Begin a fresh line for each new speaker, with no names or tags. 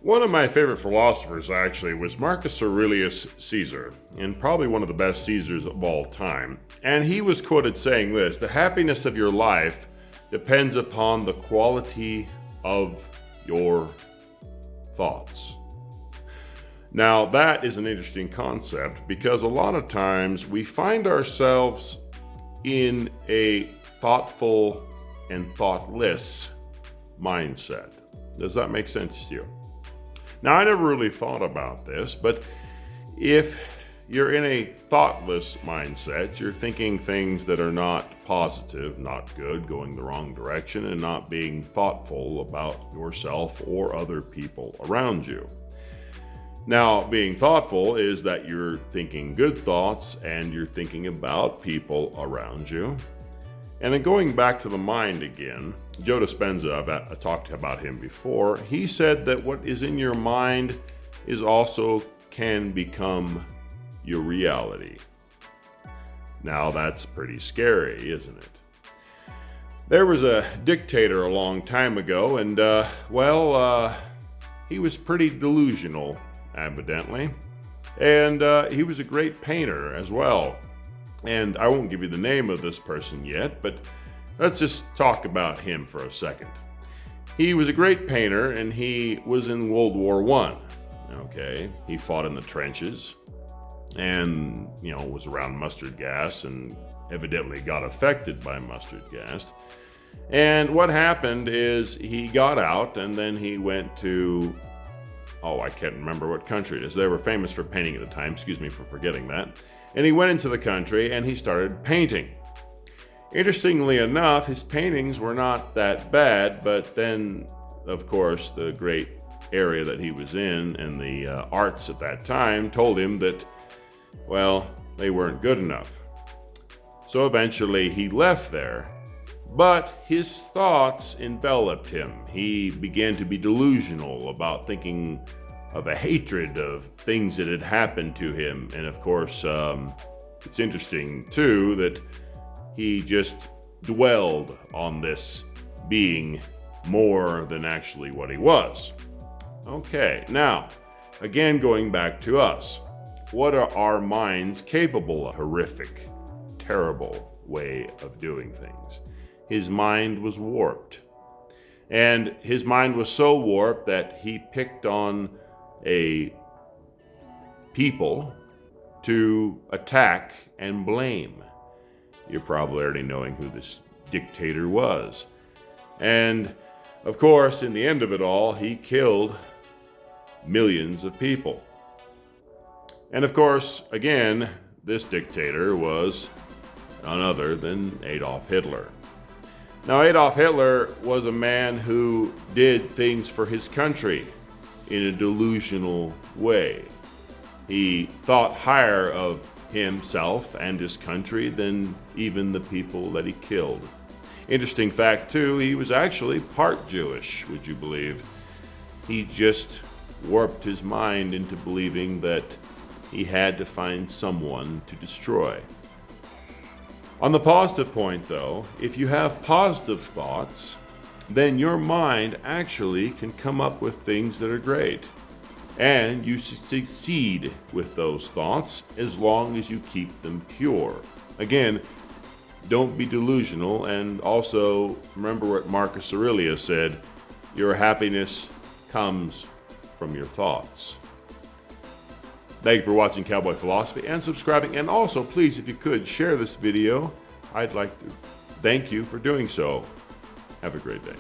One of my favorite philosophers, actually, was Marcus Aurelius Caesar, and probably one of the best Caesars of all time. And he was quoted saying this: "The happiness of your life depends upon the quality of your thoughts." Now, that is an interesting concept because a lot of times we find ourselves in a thoughtful and thoughtless mindset. Does that make sense to you? Now, I never really thought about this, but if you're in a thoughtless mindset, you're thinking things that are not positive, not good, going the wrong direction, and not being thoughtful about yourself or other people around you. Now, being thoughtful is that you're thinking good thoughts and you're thinking about people around you. And then going back to the mind again, Joe Dispenza, I talked about him before, he said that what is in your mind is also can become your reality. Now that's pretty scary, isn't it? There was a dictator a long time ago, and he was pretty delusional, evidently. And he was a great painter as well. And I won't give you the name of this person yet, but let's just talk about him for a second. He was a great painter, and he was in World War I. Okay, he fought in the trenches and, was around mustard gas and evidently got affected by mustard gas. And what happened is he got out and then he went to, I can't remember what country it is. They were famous for painting at the time. Excuse me for forgetting that. And he went into the country and he started painting. Interestingly enough, his paintings were not that bad, but then, of course, the great area that he was in and the arts at that time told him that, they weren't good enough. So eventually he left there, but his thoughts enveloped him. He began to be delusional about thinking of a hatred of things that had happened to him. And of course, it's interesting too that he just dwelled on this being more than actually what he was. Okay, now, again, going back to us, what are our minds capable of? Horrific, terrible way of doing things. His mind was warped. And his mind was so warped that he picked on a people to attack and blame. You're probably already knowing who this dictator was. And of course, in the end of it all, he killed millions of people. And of course, again, this dictator was none other than Adolf Hitler. Now, Adolf Hitler was a man who did things for his country in a delusional way. He thought higher of himself and his country than even the people that he killed. Interesting fact, too, he was actually part Jewish, would you believe? He just warped his mind into believing that he had to find someone to destroy. On the positive point, though, if you have positive thoughts, then your mind actually can come up with things that are great. And you succeed with those thoughts as long as you keep them pure. Again, don't be delusional, and also remember what Marcus Aurelius said, your happiness comes from your thoughts. Thank you for watching Cowboy Philosophy and subscribing, and also please, if you could, share this video. I'd like to thank you for doing so. Have a great day.